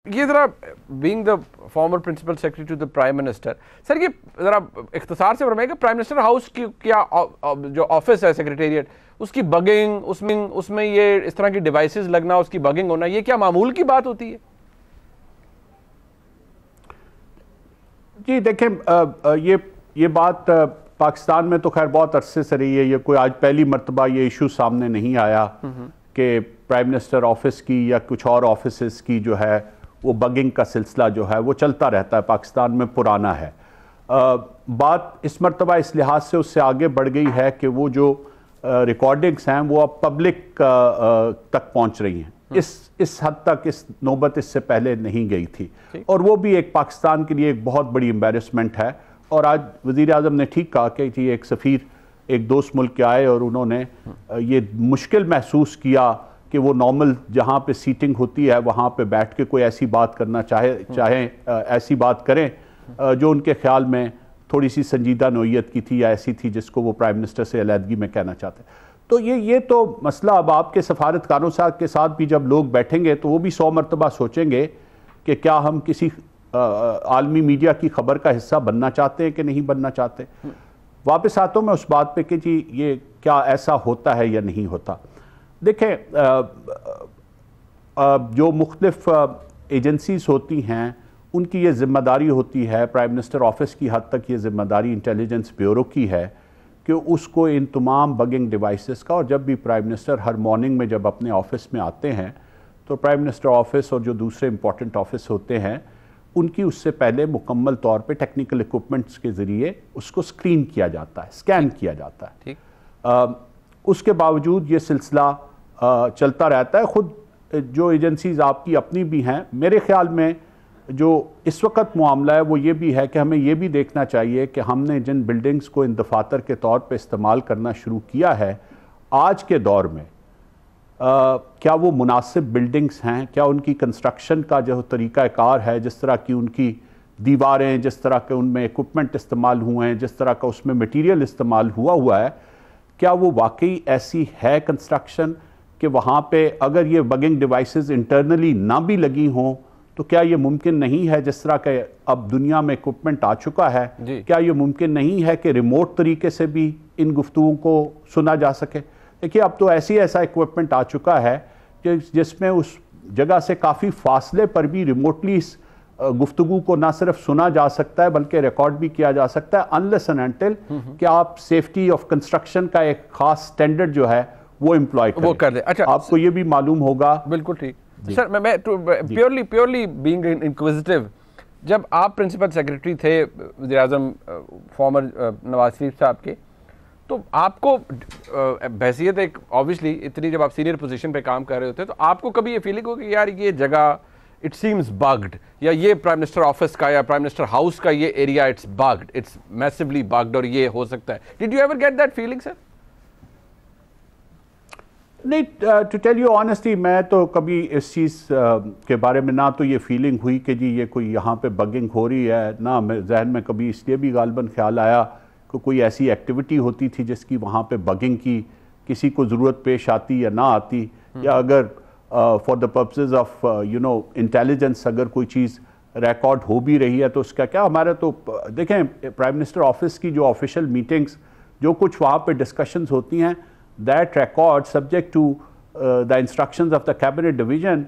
یہ ذرا being the former principal secretary to the prime minister, sir یہ ذرا اختصار سے فرمائے کہ پرائم منسٹر ہاؤس کی کیا جو آفس ہے سیکریٹریٹ، اس کی بگنگ، اس میں یہ اس طرح کی ڈیوائسز لگنا، اس کی بگنگ ہونا، یہ کیا معمول کی بات ہوتی ہے؟ جی دیکھیں، یہ بات پاکستان میں تو خیر بہت عرصے سے رہی ہے، یہ کوئی آج پہلی مرتبہ یہ ایشو سامنے نہیں آیا کہ پرائم منسٹر آفس کی یا کچھ اور آفیسز کی جو ہے وہ بگنگ کا سلسلہ جو ہے وہ چلتا رہتا ہے، پاکستان میں پرانا ہے۔ بات اس مرتبہ اس لحاظ سے اس سے آگے بڑھ گئی ہے کہ وہ جو ریکارڈنگز ہیں وہ اب پبلک تک پہنچ رہی ہیں۔ اس حد تک اس نوبت اس سے پہلے نہیں گئی تھی، اور وہ بھی ایک پاکستان کے لیے ایک بہت بڑی امبیرسمنٹ ہے۔ اور آج وزیر اعظم نے ٹھیک کہا کہ جی ایک سفیر ایک دوست ملک کے آئے اور انہوں نے یہ مشکل محسوس کیا کہ وہ نارمل جہاں پہ سیٹنگ ہوتی ہے وہاں پہ بیٹھ کے کوئی ایسی بات کرنا چاہیں ایسی بات کریں جو ان کے خیال میں تھوڑی سی سنجیدہ نوعیت کی تھی یا ایسی تھی جس کو وہ پرائم منسٹر سے علیحدگی میں کہنا چاہتے ہیں۔ تو یہ تو مسئلہ اب آپ کے سفارتکاروں کے ساتھ بھی جب لوگ بیٹھیں گے تو وہ بھی 100 مرتبہ سوچیں گے کہ کیا ہم کسی عالمی میڈیا کی خبر کا حصہ بننا چاہتے ہیں کہ نہیں بننا چاہتے۔ واپس آتا ہوں میں اس بات پہ کہ جی یہ کیا ایسا ہوتا ہے یا نہیں ہوتا۔ دیکھیں، جو مختلف ایجنسیز ہوتی ہیں ان کی یہ ذمہ داری ہوتی ہے، پرائم منسٹر آفس کی حد تک یہ ذمہ داری انٹیلیجنس بیورو کی ہے کہ اس کو ان تمام بگنگ ڈیوائسز کا، اور جب بھی پرائم منسٹر ہر مارننگ میں جب اپنے آفس میں آتے ہیں تو پرائم منسٹر آفس اور جو دوسرے امپورٹنٹ آفس ہوتے ہیں ان کی اس سے پہلے مکمل طور پہ ٹیکنیکل ایکوپمنٹس کے ذریعے اس کو اسکرین کیا جاتا ہے، اسکین کیا جاتا ہے۔ اس کے باوجود یہ سلسلہ چلتا رہتا ہے۔ خود جو ایجنسیز آپ کی اپنی بھی ہیں، میرے خیال میں جو اس وقت معاملہ ہے وہ یہ بھی ہے کہ ہمیں یہ بھی دیکھنا چاہیے کہ ہم نے جن بلڈنگز کو ان دفاتر کے طور پہ استعمال کرنا شروع کیا ہے آج کے دور میں، کیا وہ مناسب بلڈنگز ہیں، کیا ان کی کنسٹرکشن کا جو طریقہ کار ہے، جس طرح کی ان کی دیواریں، جس طرح کے ان میں ایکوپمنٹ استعمال ہوئے ہیں، جس طرح کا اس میں میٹیریل استعمال ہوا ہے، کیا وہ واقعی ایسی ہے کنسٹرکشن کہ وہاں پہ اگر یہ بگنگ ڈیوائسز انٹرنلی نہ بھی لگی ہوں تو کیا یہ ممکن نہیں ہے، جس طرح کہ اب دنیا میں ایکوپمنٹ آ چکا ہے، کیا یہ ممکن نہیں ہے کہ ریموٹ طریقے سے بھی ان گفتگو کو سنا جا سکے؟ دیکھیے اب تو ایسا ایکوپمنٹ آ چکا ہے جس میں اس جگہ سے کافی فاصلے پر بھی ریموٹلی اس گفتگو کو نہ صرف سنا جا سکتا ہے بلکہ ریکارڈ بھی کیا جا سکتا ہے، unless and until کہ آپ سیفٹی آف کنسٹرکشن کا ایک خاص سٹینڈرڈ جو ہے وہ امپلائی کر دیں۔ اچھا، آپ کو یہ بھی معلوم ہوگا۔ بالکل ٹھیک سر، میں پیورلی بینگ انکویزیٹو، جب آپ پرنسپل سیکرٹری تھے وزیر اعظم فارمر نواز شریف صاحب کے، تو آپ کو بحیثیت ایک آبویسلی اتنی جب آپ سینئر پوزیشن پہ کام کر رہے ہوتے تو آپ کو کبھی یہ فیلنگ ہو کہ یار یہ جگہ اٹ سیمز بگڈ، یا یہ پرائم منسٹر آفس کا یا پرائم منسٹر ہاؤس کا یہ area it's bugged, it's massively bugged, اور یہ ہو سکتا ہے؟ Did you ever get that feeling sir? نہیں، ٹو ٹیل یو آنیسٹلی میں تو کبھی اس چیز کے بارے میں نہ تو یہ فیلنگ ہوئی کہ جی یہ کوئی یہاں پہ بگنگ ہو رہی ہے، نہ ذہن میں کبھی اس لیے بھی غالباً خیال آیا کہ کوئی ایسی ایکٹیویٹی ہوتی تھی جس کی وہاں پہ بگنگ کی کسی کو ضرورت پیش آتی یا نہ آتی، یا اگر for the purposes of intelligence اگر کوئی چیز ریکارڈ ہو بھی رہی ہے تو اس کا کیا ہمارا تو دیکھیں پرائم منسٹر آفس کی جو آفیشیل میٹنگز جو کچھ وہاں پہ ڈسکشنز ہوتی ہیں، that record subject to the instructions of the cabinet division,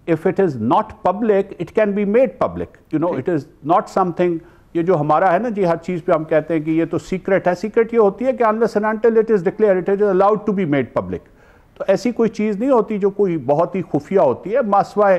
if it is not public it can be made public, it is not something یہ جو ہمارا ہے نا جی ہر چیز پہ ہم کہتے ہیں کہ یہ تو سیکرٹ ہے، سیکرٹ یہ ہوتی ہے کہ unless and until it is declared, it is allowed to be made public۔ تو ایسی کوئی چیز نہیں ہوتی جو کوئی بہت ہی خفیہ ہوتی ہے، ماسوائے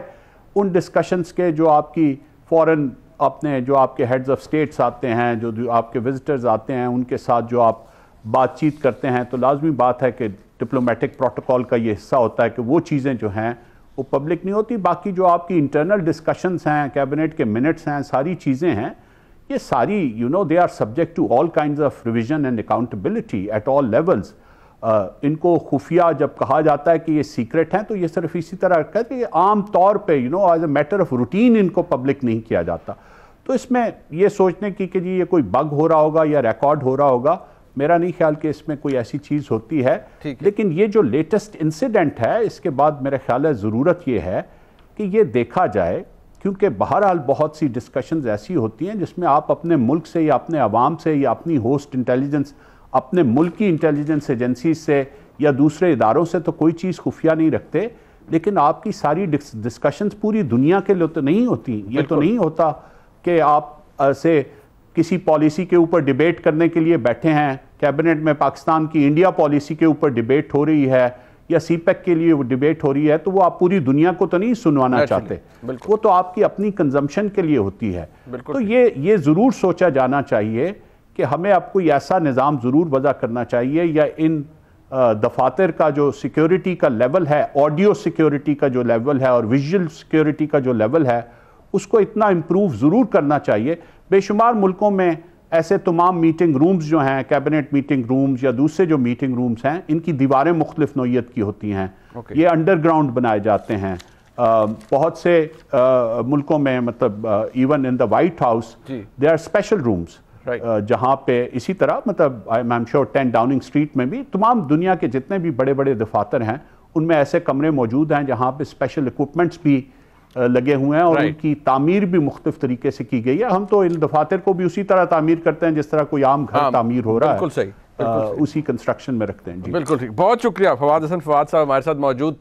ان ڈسکشنز کے جو آپ کی فورن اپنے جو آپ کے ہیڈز آف اسٹیٹس آتے ہیں، جو آپ کے وزٹرز آتے ہیں، ان کے ساتھ جو آپ بات چیت کرتے ہیں، تو لازمی بات ہے کہ ڈپلومیٹک پروٹوکول کا یہ حصہ ہوتا ہے کہ وہ چیزیں جو ہیں وہ پبلک نہیں ہوتی۔ باقی جو آپ کی انٹرنل ڈسکشنز ہیں، کیبنٹ کے منٹس ہیں، ساری چیزیں ہیں، یہ ساری they are subject to all kinds of revision and accountability at all levels۔ ان کو خفیہ جب کہا جاتا ہے کہ یہ سیکرٹ ہیں تو یہ صرف اسی طرح کہتے ہیں کہ عام طور پہ as a matter of routine ان کو پبلک نہیں کیا جاتا۔ تو اس میں یہ سوچنے کی کہ جی یہ کوئی بگ ہو رہا ہوگا یا ریکارڈ ہو رہا ہوگا، میرا نہیں خیال کہ اس میں کوئی ایسی چیز ہوتی ہے۔ لیکن یہ جو لیٹسٹ انسیڈنٹ ہے اس کے بعد میرا خیال ہے ضرورت یہ ہے کہ یہ دیکھا جائے، کیونکہ بہرحال بہت سی ڈسکشنز ایسی ہوتی ہیں جس میں آپ اپنے ملک سے یا اپنے عوام سے یا اپنی ہوسٹ انٹیلیجنس، اپنے ملک کی انٹیلیجنس ایجنسیز سے یا دوسرے اداروں سے تو کوئی چیز خفیہ نہیں رکھتے، لیکن آپ کی ساری ڈسکشنز پوری دنیا کے لیے تو نہیں ہوتی. یہ تو نہیں ہوتا کہ آپ سے کسی پالیسی کے اوپر ڈیبیٹ کرنے کے لیے بیٹھے ہیں، کیبنٹ میں پاکستان کی انڈیا پالیسی کے اوپر ڈیبیٹ ہو رہی ہے یا سی پیک کے لیے وہ ڈیبیٹ ہو رہی ہے، تو وہ آپ پوری دنیا کو تو نہیں سنوانا چاہتے، وہ تو آپ کی اپنی کنزمپشن کے لیے ہوتی ہے. تو یہ ضرور سوچا جانا چاہیے کہ ہمیں اب کوئی ایسا نظام ضرور وضع کرنا چاہیے، یا ان دفاتر کا جو سیکیورٹی کا لیول ہے، آڈیو سیکیورٹی کا جو لیول ہے اور ویژول سیکیورٹی کا جو لیول ہے، اس کو اتنا امپروو ضرور کرنا چاہیے. بے شمار ملکوں میں ایسے تمام میٹنگ رومز جو ہیں، کیبنٹ میٹنگ رومز یا دوسرے جو میٹنگ رومز ہیں، ان کی دیواریں مختلف نوعیت کی ہوتی ہیں. یہ انڈر گراؤنڈ بنائے جاتے ہیں. بہت سے ملکوں میں مطلب even in the White House they are special rooms, جہاں پہ اسی طرح مطلب I am sure 10 Downing Street میں بھی تمام دنیا کے جتنے بھی بڑے بڑے دفاتر ہیں ان میں ایسے کمرے موجود ہیں جہاں پہ اسپیشل اکوپمنٹس بھی لگے ہوئے ہیں اور ان کی تعمیر بھی مختلف طریقے سے کی گئی ہے. ہم تو ان دفاتر کو بھی اسی طرح تعمیر کرتے ہیں جس طرح کوئی عام گھر تعمیر ہو رہا ہے، بالکل صحیح، اسی کنسٹرکشن میں رکھتے ہیں. جی بالکل ٹھیک. بہت شکریہ فواد حسن. فواد صاحب ہمارے ساتھ موجود